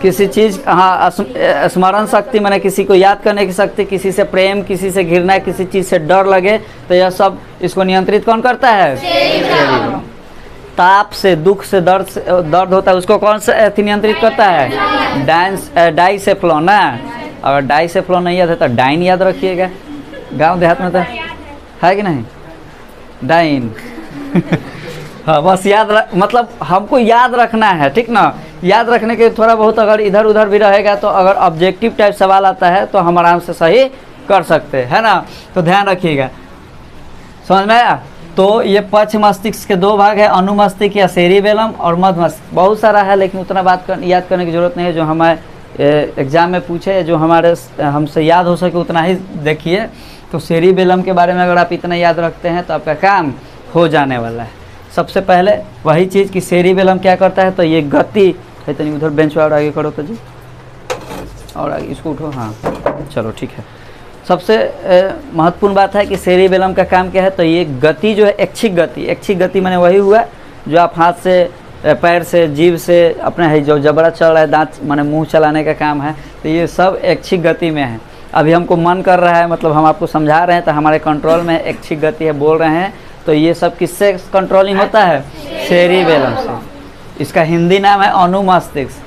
Speaker 1: किसी चीज़, हाँ, स्मरण शक्ति, मैंने किसी को याद करने की शक्ति, किसी से प्रेम, किसी से घृणा, किसी चीज़ से डर लगे, तो यह सब इसको नियंत्रित कौन करता है, सेरिबेलम। ताप से, दुख से, दर्द होता है, उसको कौन सा नियंत्रित करता है, डाइसेफ्लोन ना। अगर डाइसेफ्लोन नहीं याद है तो डाइन याद रखिएगा, गांव देहात में तो है कि नहीं, डाइन हाँ, बस मतलब हमको याद रखना है, ठीक ना। याद रखने के थोड़ा बहुत अगर इधर उधर भी रहेगा, तो अगर ऑब्जेक्टिव टाइप सवाल आता है तो हम आराम से सही कर सकते हैं, है ना। तो ध्यान रखिएगा, समझ में आया। तो ये पक्ष मस्तिष्क के दो भाग है, अनुमस्तिष्क या सेरिबेलम और मध्य मस्तिष्क। बहुत सारा है लेकिन उतना याद करने की जरूरत नहीं है, जो हमारे एग्जाम में पूछे, जो हमारे हमसे याद हो सके उतना ही देखिए। तो सेरिबेलम के बारे में अगर आप इतना याद रखते हैं तो आपका काम हो जाने वाला है। सबसे पहले वही चीज़ कि सेरिबेलम क्या करता है, तो ये गति है। तो उधर बेंच और आगे करो तो जी, और आगे इसको उठो, हाँ चलो ठीक है। सबसे महत्वपूर्ण बात है कि सेरिबेलम का काम क्या है, तो ये गति जो है ऐच्छिक गति, ऐच्छिक गति माने वही हुआ जो आप हाथ से, पैर से, जीभ से अपने है जो जबड़ा चल रहा है, दांत माने मुंह चलाने का काम है, तो ये सब ऐच्छिक गति में है। अभी हमको मन कर रहा है, मतलब हम आपको समझा रहे हैं तो हमारे कंट्रोल में ऐच्छिक गति है, बोल रहे हैं, तो ये सब किससे कंट्रोलिंग होता है, सेरिबेलम से। इसका हिंदी नाम है अनुमस्तिष्क।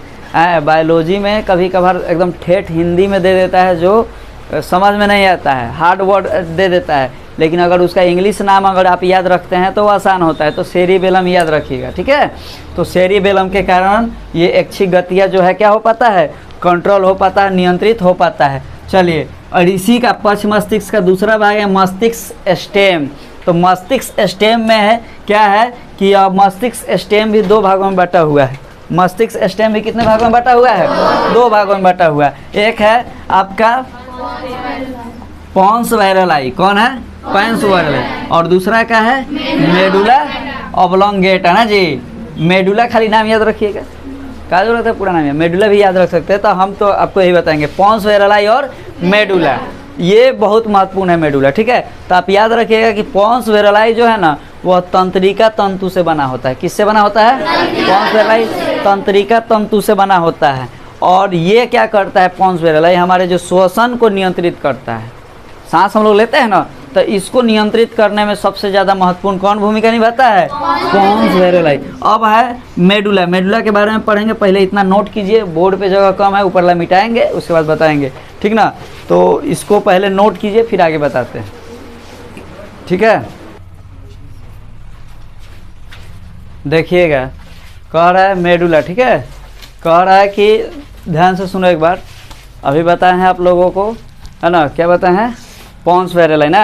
Speaker 1: बायोलॉजी में कभी कभार एकदम ठेठ हिंदी में दे देता है जो समझ में नहीं आता है, हार्ड वर्ड दे देता है, लेकिन अगर उसका इंग्लिश नाम अगर आप याद रखते हैं तो वो आसान होता है। तो सेरिबेलम याद रखिएगा, ठीक है। तो सेरिबेलम के कारण ये ऐच्छिक गतियाँ जो है क्या हो पाता है, कंट्रोल हो पाता है, नियंत्रित हो पाता है। चलिए, और इसी का पक्ष मस्तिष्क का दूसरा भाग है मस्तिष्क स्टेम। तो मस्तिष्क स्टेम में है क्या है कि मस्तिष्क स्टेम भी दो भागों में बटा हुआ है। मस्तिष्क स्टेम भी कितने भागों में बटा हुआ है, दो भागों में बटा हुआ है। एक है आपका पोन्स वैरेलाई, कौन है, पोन्स वैरेलाई, और दूसरा क्या है मेडुला ऑब्लोंगेटा ना जी। मेडुला खाली नाम याद रखिएगा, क्या जरूरत है पूरा नाम है, मेडुला भी याद रख सकते हैं। तो हम तो आपको यही बताएंगे, पोन्स वैरेलाई और मेडुला, ये बहुत महत्वपूर्ण है मेडुला, ठीक है। तो आप याद रखिएगा कि पोन्स वैरेलाई जो है ना, वह तंत्रिका तंतु से बना होता है। किससे बना होता है, पोन्स वैरेलाई तंत्रिका तंतु से बना होता है। और ये क्या करता है, पोन्स वैरेलाई हमारे जो श्वसन को नियंत्रित करता है। सांस हम लोग लेते हैं ना, तो इसको नियंत्रित करने में सबसे ज़्यादा महत्वपूर्ण कौन भूमिका निभाता है, पोन्स वैरेलाई। अब है मेडुला। मेडुला के बारे में पढ़ेंगे, पहले इतना नोट कीजिए, बोर्ड पे जगह कम है, ऊपर ला मिटाएंगे उसके बाद बताएंगे, ठीक ना। तो इसको पहले नोट कीजिए फिर आगे बताते हैं, ठीक है। देखिएगा, कह रहा है मेडुला, ठीक है, कह रहा है कि ध्यान से सुनो एक बार, अभी बताए हैं आप लोगों को, है ना, क्या बताए हैं, पोन्स वैरेलाई ना।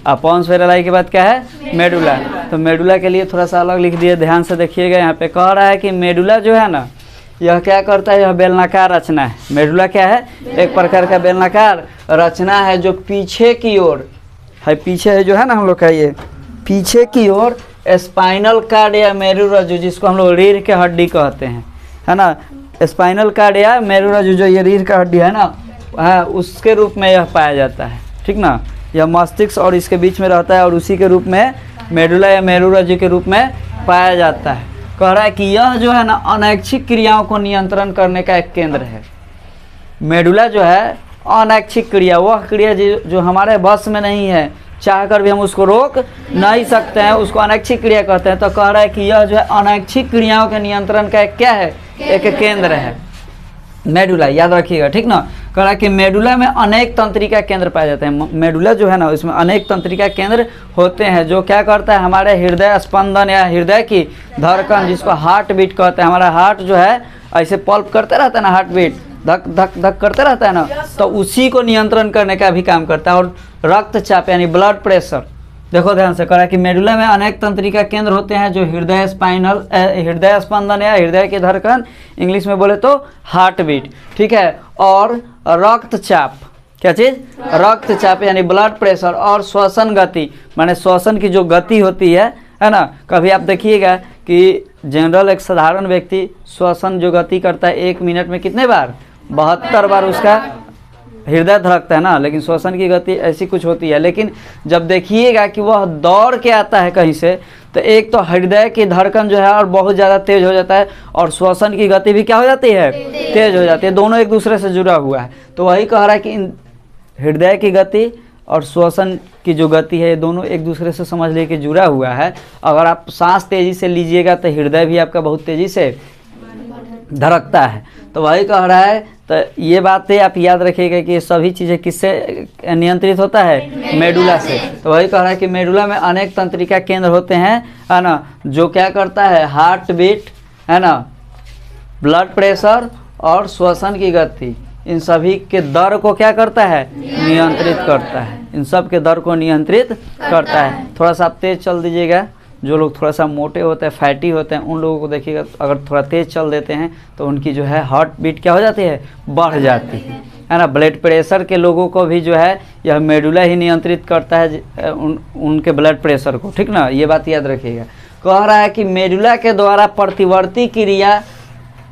Speaker 1: अब पोन्स वैरेलाई के बाद क्या है, मेडुला। तो मेडुला के लिए थोड़ा सा अलग लिख दिए, ध्यान से देखिएगा। यहाँ पे कह रहा है कि मेडुला जो है ना, यह क्या करता है, यह बेलनाकार रचना है। मेडुला क्या है, एक प्रकार का बेलनाकार रचना है जो पीछे की ओर है, पीछे है जो है ना हम लोग का, ये पीछे की ओर स्पाइनल कार्ड या मेरुरज्जु, जिसको हम लोग रीढ़ के हड्डी कहते हैं, है ना। स्पाइनल कार्ड या मेरुरज्जु जो ये रीढ़ का हड्डी है ना, उसके रूप में यह पाया जाता है, ठीक ना। यह मस्तिष्क और इसके बीच में रहता है और उसी के रूप में मेडुला या मेरुरज्जु के रूप में पाया जाता है। कह रहा है कि यह जो है ना, अनैच्छिक क्रियाओं को नियंत्रण करने का एक केंद्र है। मेडुला जो है अनैच्छिक क्रिया, वह क्रिया जो हमारे बस में नहीं है, चाह कर भी हम उसको रोक नहीं सकते हैं, उसको अनैच्छिक क्रिया कहते हैं। तो कह रहा है कि यह जो है अनैच्छिक क्रियाओं के नियंत्रण का एक क्या है, एक केंद्र है मेडुला, याद रखिएगा, ठीक ना। कह रहा है कि मेडुला में अनेक तंत्रिका केंद्र पाए जाते हैं। मेडुला जो है ना, इसमें अनेक तंत्रिका केंद्र होते हैं जो क्या करता है, हमारे हृदय स्पंदन या हृदय की धड़कन, जिसको हार्ट बीट कहते हैं, हमारा हार्ट जो है ऐसे पल्प करते रहता है ना, हार्ट बीट धक धक धक करते रहता है ना, तो उसी को नियंत्रण करने का भी काम करता है। और रक्तचाप यानी ब्लड प्रेशर, देखो ध्यान से, करा कि मेडुला में अनेक तंत्रिका केंद्र होते हैं जो हृदय स्पंदन या हृदय की धड़कन, इंग्लिश में बोले तो हार्ट बीट, ठीक है, और रक्तचाप, क्या चीज़, रक्तचाप यानी ब्लड प्रेशर, और श्वसन गति माने श्वसन की जो गति होती है ना। कभी आप देखिएगा कि जनरल एक साधारण व्यक्ति श्वसन जो गति करता है 1 मिनट में कितने बार, 72 बार उसका हृदय धड़कता है ना, लेकिन श्वसन की गति ऐसी कुछ होती है। लेकिन जब देखिएगा कि वह दौड़ के आता है कहीं से, तो एक तो हृदय की धड़कन जो है और बहुत ज़्यादा तेज हो जाता है, और श्वसन की गति भी क्या हो जाती है, तेज हो जाती है। दोनों एक दूसरे से जुड़ा हुआ है। तो वही कह रहा है कि हृदय की गति और श्वसन की जो गति है, ये दोनों एक दूसरे से समझ लीजिए कि जुड़ा हुआ है। अगर आप सांस तेज़ी से लीजिएगा तो हृदय भी आपका बहुत तेज़ी से धड़कता है। तो वही कह रहा है, तो ये बातें आप याद रखिएगा कि ये सभी चीज़ें किससे नियंत्रित होता है, मेडुला से। तो वही कह रहा है कि मेडुला में अनेक तंत्रिका केंद्र होते हैं, है ना, जो क्या करता है, हार्ट बीट, है ना, ब्लड प्रेशर और श्वसन की गति, इन सभी के दर को क्या करता है, नियंत्रित करता है। इन सब के दर को नियंत्रित करता है। थोड़ा सा आप तेज चल दीजिएगा, जो लोग थोड़ा सा मोटे होते हैं, फैटी होते हैं, उन लोगों को देखिएगा, अगर थोड़ा तेज चल देते हैं तो उनकी जो है हार्ट बीट क्या हो जाती है, बढ़ जाती है ना। ब्लड प्रेशर के लोगों को भी जो है यह मेडुला ही नियंत्रित करता है, उनके ब्लड प्रेशर को, ठीक ना, ये बात याद रखिएगा। कह रहा है कि मेडुला के द्वारा प्रतिवर्ती क्रिया,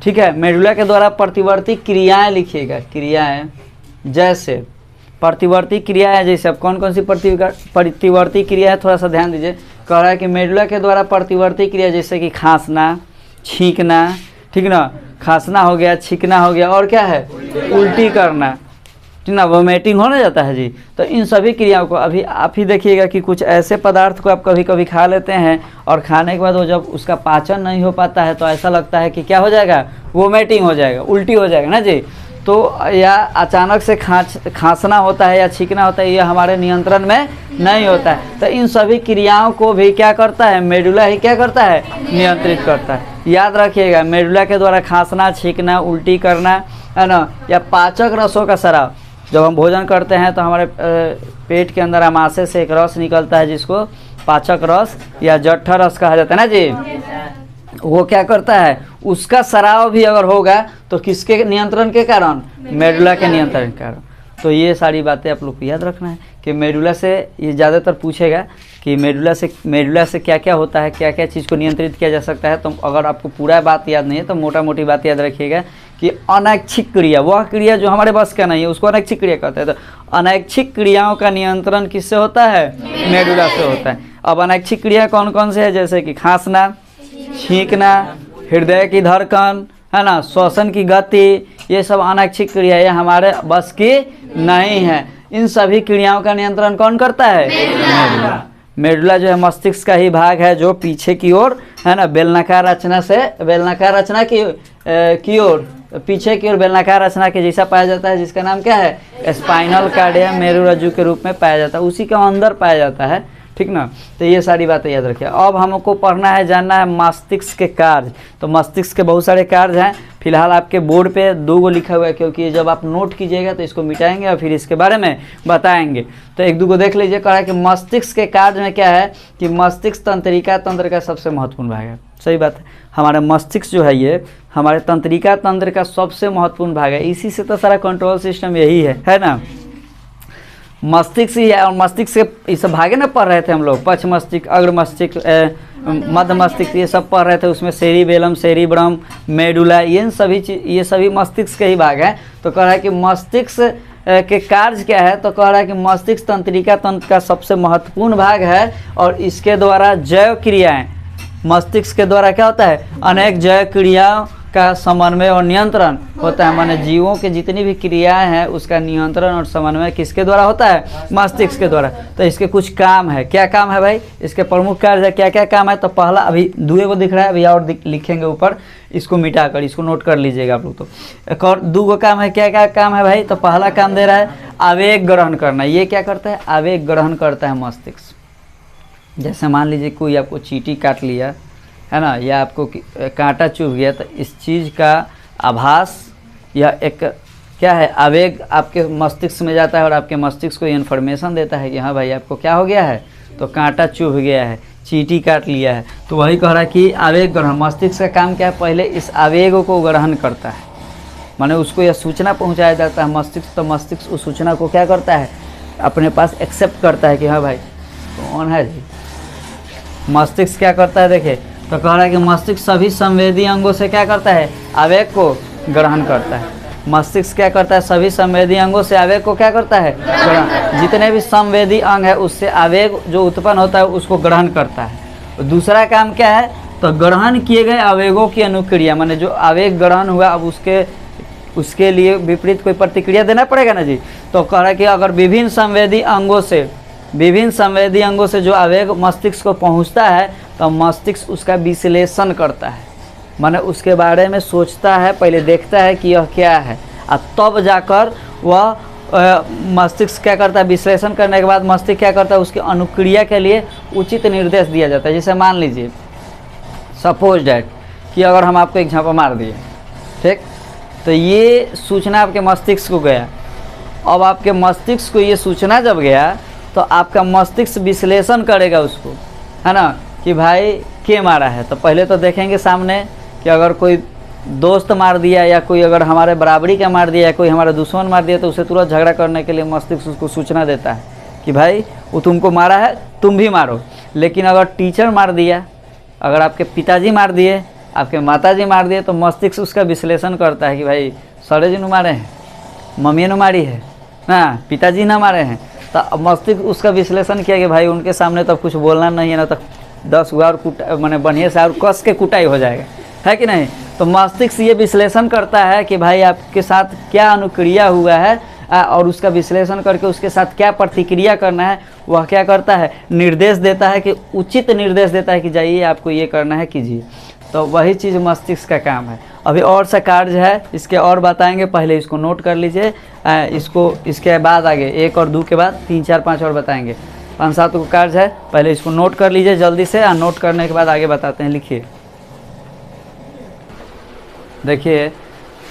Speaker 1: ठीक है, मेडुला के द्वारा प्रतिवर्ती क्रियाएं लिखिएगा, क्रियाएं जैसे प्रतिवर्ती क्रियाएं, जैसे अब कौन कौन सी प्रतिवर्ती क्रिया है, थोड़ा सा ध्यान दीजिए। कह रहा है कि मेडुला के द्वारा प्रतिवर्ती क्रिया जैसे कि खांसना, छींकना, ठीक ना, खांसना हो गया, छींकना हो गया, और क्या है, उल्टी करना, ठीक ना, वोमिटिंग होने जाता है जी। तो इन सभी क्रियाओं को अभी आप ही देखिएगा कि कुछ ऐसे पदार्थ को आप कभी कभी खा लेते हैं और खाने के बाद वो जब उसका पाचन नहीं हो पाता है तो ऐसा लगता है कि क्या हो जाएगा, वोमिटिंग हो जाएगा, उल्टी हो जाएगा ना जी। तो या अचानक से खांसना होता है या छींकना होता है, ये हमारे नियंत्रण में नहीं होता है। तो इन सभी क्रियाओं को भी क्या करता है, मेडुला ही क्या करता है, नियंत्रित करता है। याद रखिएगा, मेडुला के द्वारा खांसना, छींकना, उल्टी करना, है ना, या पाचक रसों का स्राव। जब हम भोजन करते हैं तो हमारे पेट के अंदर आमाशय से एक रस निकलता है जिसको पाचक रस या जठर रस कहा जाता है ना जी। वो क्या करता है, उसका स्राव भी अगर होगा तो किसके नियंत्रण के कारण, मेडुला के नियंत्रण के कारण। तो ये सारी बातें आप लोग को याद रखना है कि मेडुला से, ये ज़्यादातर पूछेगा कि मेडुला से क्या क्या होता है, क्या क्या चीज़ को नियंत्रित किया जा सकता है। तो अगर आपको पूरा बात याद नहीं है तो मोटा मोटी बात याद रखिएगा कि अनैच्छिक क्रिया, वह क्रिया जो हमारे बस का नहीं है उसको अनैच्छिक क्रिया कहते हैं। तो अनैच्छिक क्रियाओं का नियंत्रण किससे होता है, मेडुला से होता है। अब अनैच्छिक क्रिया कौन कौन से है, जैसे कि खांसना, छींकना, हृदय की धड़कन, है ना, श्वसन की गति, ये सब अनैच्छिक क्रिया, ये हमारे बस की नहीं है। इन सभी क्रियाओं का नियंत्रण कौन करता है, मेडुला। मेडुला जो है मस्तिष्क का ही भाग है जो पीछे की ओर, है ना, बेलनाकार रचना से, बेलनाकार रचना की ओर, पीछे की ओर बेलनाकार रचना के जैसा पाया जाता है, जिसका नाम क्या है, स्पाइनल कार्डिया मेरुरज्जु के रूप में पाया जाता है, उसी के अंदर पाया जाता है, ठीक ना। तो ये सारी बातें याद रखिए। अब हमको पढ़ना है, जानना है मस्तिष्क के कार्य। तो मस्तिष्क के बहुत सारे कार्य हैं, फिलहाल आपके बोर्ड पे 2 को लिखा हुआ है, क्योंकि जब आप नोट कीजिएगा तो इसको मिटाएंगे और फिर इसके बारे में बताएंगे। तो 1-2 को देख लीजिए। कहा है कि मस्तिष्क के कार्य में क्या है कि मस्तिष्क तंत्रिका तंत्र का सबसे महत्वपूर्ण भाग है। सही बात है, हमारा मस्तिष्क जो है ये हमारे तंत्रिका तंत्र का सबसे महत्वपूर्ण भाग है, इसी से तो सारा कंट्रोल सिस्टम यही है ना, मस्तिष्क ही है। और मस्तिष्क से ये सब भागे ना पढ़ रहे थे हम लोग, पक्ष मस्तिष्क, अग्र मस्तिष्क, मध्य मस्तिष्क, ये सब पढ़ रहे थे, उसमें सेरिबेलम, सेरिब्रम, मेडुला, ये सभी मस्तिष्क के ही भाग हैं। तो कह रहा है कि मस्तिष्क के कार्य क्या है, तो कह रहा है कि मस्तिष्क तंत्रिका तंत्र का सबसे महत्वपूर्ण भाग है और इसके द्वारा जैव क्रियाएं, मस्तिष्क के द्वारा क्या होता है, अनेक जैव क्रियाओं का समन्वय और नियंत्रण होता है। माने जीवों के जितनी भी क्रियाएं हैं उसका नियंत्रण और समन्वय किसके द्वारा होता है, मस्तिष्क के द्वारा। तो इसके कुछ काम है, क्या काम है भाई, इसके प्रमुख कार्य है, क्या क्या काम है। तो पहला अभी 2 को दिख रहा है, अभी और लिखेंगे ऊपर, इसको मिटाकर इसको नोट कर लीजिएगा आप लोग। तो एक और 2 काम है, क्या क्या काम है भाई। तो पहला काम दे रहा है आवेग ग्रहण करना। ये क्या करता है, आवेग ग्रहण करता है मस्तिष्क। जैसे मान लीजिए कोई आपको चींटी काट लिया है ना, या आपको कांटा चुभ गया, तो इस चीज़ का आभास या एक क्या है, आवेग आपके मस्तिष्क में जाता है और आपके मस्तिष्क को इन्फॉर्मेशन देता है कि हाँ भाई आपको क्या हो गया है, तो कांटा चुभ गया है, चींटी काट लिया है। तो वही कह रहा है कि आवेग ग्रहण, मस्तिष्क का काम क्या है, पहले इस आवेग को ग्रहण करता है, माने उसको यह सूचना पहुँचाया जाता है मस्तिष्क। तो मस्तिष्क उस सूचना को क्या करता है, अपने पास एक्सेप्ट करता है कि हाँ भाई कौन है जी। मस्तिष्क क्या करता है, देखे तो कह रहा है कि मस्तिष्क सभी संवेदी अंगों से क्या करता है, आवेग को ग्रहण करता है। मस्तिष्क क्या करता है, सभी संवेदी अंगों से आवेग को क्या करता है, ग्रहण। जितने भी संवेदी अंग है उससे आवेग जो उत्पन्न होता है उसको ग्रहण करता है। दूसरा काम क्या है, तो ग्रहण किए गए आवेगों की अनुक्रिया, माने जो आवेग ग्रहण हुआ अब उसके लिए विपरीत कोई प्रतिक्रिया देना पड़ेगा ना जी। तो कह रहा है कि अगर विभिन्न संवेदी अंगों से जो आवेग मस्तिष्क को पहुंचता है तो मस्तिष्क उसका विश्लेषण करता है, माने उसके बारे में सोचता है, पहले देखता है कि यह क्या है, और तब जाकर वह मस्तिष्क क्या करता है, विश्लेषण करने के बाद मस्तिष्क क्या करता है, उसकी अनुक्रिया के लिए उचित निर्देश दिया जाता है। जैसे मान लीजिए सपोज डैट कि अगर हम आपको एक झापा मार दिए, ठीक, तो ये सूचना आपके मस्तिष्क को गया। अब आपके मस्तिष्क को ये सूचना जब गया तो आपका मस्तिष्क विश्लेषण करेगा उसको, है ना, कि भाई के मारा है। तो पहले तो देखेंगे सामने कि अगर कोई दोस्त मार दिया या कोई अगर हमारे बराबरी का मार दिया या कोई हमारा दुश्मन मार दिया तो उसे तुरंत झगड़ा करने के लिए मस्तिष्क उसको सूचना देता है कि भाई वो तुमको मारा है, तुम भी मारो। लेकिन अगर टीचर मार दिया, अगर आपके पिताजी मार दिए, आपके माताजी मार दिए, तो मस्तिष्क उसका विश्लेषण करता है कि भाई सरे जी ने मारे हैं, मम्मी ने मारी है ना, पिताजी ना मारे हैं। तो मस्तिष्क उसका विश्लेषण किया कि भाई उनके सामने तो कुछ बोलना नहीं है, ना तो 10 बार कुटा मैंने बढ़िया से और कस के कुटाई हो जाएगा, है कि नहीं। तो मस्तिष्क ये विश्लेषण करता है कि भाई आपके साथ क्या अनुक्रिया हुआ है और उसका विश्लेषण करके उसके साथ क्या प्रतिक्रिया करना है, वह क्या करता है, निर्देश देता है, कि उचित निर्देश देता है कि जाइए आपको ये करना है, कीजिए। तो वही चीज़ मस्तिष्क का काम है। अभी और सा कार्य है, इसके और बताएंगे, पहले इसको नोट कर लीजिए। इसको इसके बाद आगे 1 और 2 के बाद 3, 4, 5 और बताएंगे। 5-7 को कार्य है, पहले इसको नोट कर लीजिए जल्दी से, और नोट करने के बाद आगे बताते हैं। लिखिए, देखिए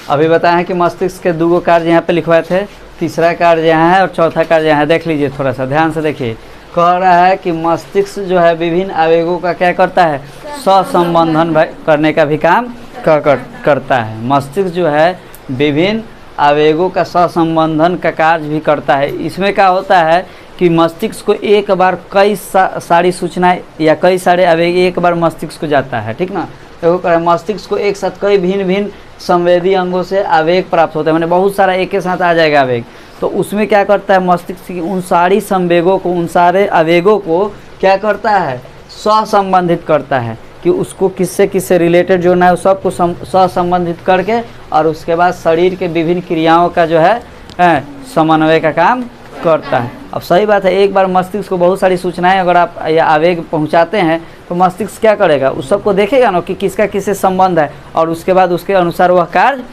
Speaker 1: अभी बताया है कि मस्तिष्क के 2 कार्य यहाँ पे लिखवाए थे, तीसरा कार्य यहाँ है और चौथा कार्य यहाँ है। देख लीजिए, थोड़ा सा ध्यान से देखिए। कह रहा है कि मस्तिष्क जो है विभिन्न आवेगों का क्या करता है, सहसंबंधन करने का भी काम करता है। मस्तिष्क जो है विभिन्न आवेगों का सहसंबंधन का कार्य भी करता है। इसमें क्या होता है कि मस्तिष्क को एक बार कई सारी सूचनाएं या कई सारे आवेग एक बार मस्तिष्क को जाता है, ठीक ना। देखो मस्तिष्क को एक साथ कई भिन्न भिन्न संवेदी अंगों से आवेग प्राप्त होता है, मैंने बहुत सारा एक के साथ आ जाएगा आवेग। तो उसमें क्या करता है मस्तिष्क की उन सारी संवेगों को, उन सारे आवेगों को क्या करता है, सहसंबंधित करता है, कि उसको किससे किससे रिलेटेड जोड़ना है, उस सबको सहसंबंधित करके और उसके बाद शरीर के विभिन्न क्रियाओं का जो है समन्वय का काम करता है। अब सही बात है, एक बार मस्तिष्क को बहुत सारी सूचनाएं अगर आप या आवेग पहुंचाते हैं तो मस्तिष्क क्या करेगा, उस सबको देखेगा ना कि किसका किससे संबंध है, और उसके बाद उसके अनुसार वह कार्य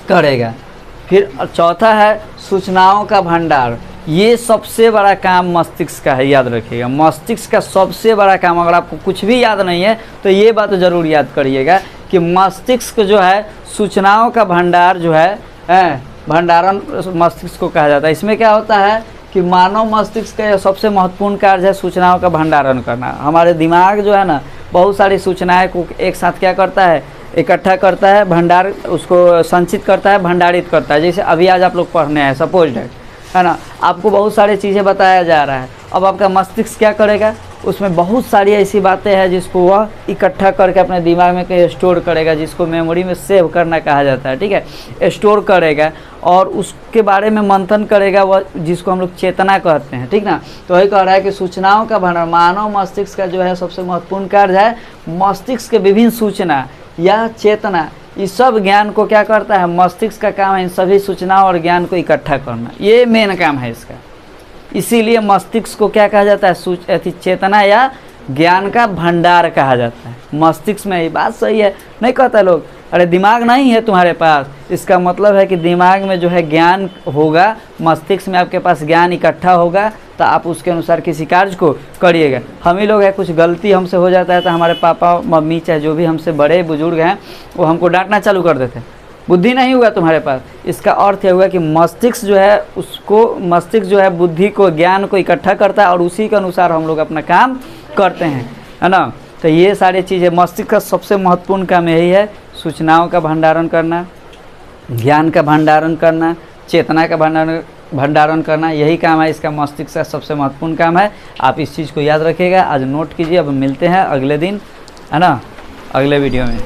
Speaker 1: करेगा। फिर चौथा है सूचनाओं का भंडार। ये सबसे बड़ा काम मस्तिष्क का है, याद रखिएगा। मस्तिष्क का सबसे बड़ा काम, अगर आपको कुछ भी याद नहीं है तो ये बात ज़रूर याद करिएगा कि मस्तिष्क जो है सूचनाओं का भंडार जो है, भंडारण मस्तिष्क को कहा जाता है। इसमें क्या होता है कि मानव मस्तिष्क का सबसे महत्वपूर्ण कार्य है सूचनाओं का भंडारण करना। हमारे दिमाग जो है ना, बहुत सारी सूचनाएं को एक साथ क्या करता है, इकट्ठा करता है, भंडार उसको संचित करता है, भंडारित करता है। जैसे अभी आज आप लोग पढ़ने हैं, सपोज डेट, है ना, आपको बहुत सारी चीज़ें बताया जा रहा है। अब आपका मस्तिष्क क्या करेगा, उसमें बहुत सारी ऐसी बातें हैं जिसको वह इकट्ठा करके अपने दिमाग में कहीं स्टोर करेगा, जिसको मेमोरी में सेव करना कहा जाता है, ठीक है। स्टोर करेगा और उसके बारे में मंथन करेगा, वह जिसको हम लोग चेतना कहते हैं, ठीक ना। तो वही कह रहा है कि सूचनाओं का भंडार, मानव मस्तिष्क का जो है सबसे महत्वपूर्ण कार्य है मस्तिष्क के विभिन्न सूचना या चेतना, इस सब ज्ञान को क्या करता है, मस्तिष्क का काम है इन सभी सूचनाओं और ज्ञान को इकट्ठा करना, ये मेन काम है इसका। इसीलिए मस्तिष्क को क्या कहा जाता है, चेतना या ज्ञान का भंडार कहा जाता है। मस्तिष्क में ये बात सही है, नहीं कहता लोग अरे दिमाग नहीं है तुम्हारे पास, इसका मतलब है कि दिमाग में जो है ज्ञान होगा, मस्तिष्क में आपके पास ज्ञान इकट्ठा होगा, तो आप उसके अनुसार किसी कार्य को करिएगा। हम ही लोग हैं, कुछ गलती हमसे हो जाता है तो हमारे पापा मम्मी चाहे जो भी हमसे बड़े बुजुर्ग हैं वो हमको डांटना चालू कर देते हैं, बुद्धि नहीं हुआ तुम्हारे पास। इसका अर्थ यह हुआ कि मस्तिष्क जो है उसको, मस्तिष्क जो है बुद्धि को, ज्ञान को इकट्ठा करता है और उसी के अनुसार हम लोग अपना काम करते हैं, है ना। तो ये सारी चीज़ें मस्तिष्क का सबसे महत्वपूर्ण काम यही है, सूचनाओं का भंडारण करना, ज्ञान का भंडारण करना, चेतना का भंडारण करना, यही काम है इसका, मस्तिष्क का सबसे महत्वपूर्ण काम है। आप इस चीज़ को याद रखिएगा, आज नोट कीजिए। अब मिलते हैं अगले दिन, है ना, अगले वीडियो में।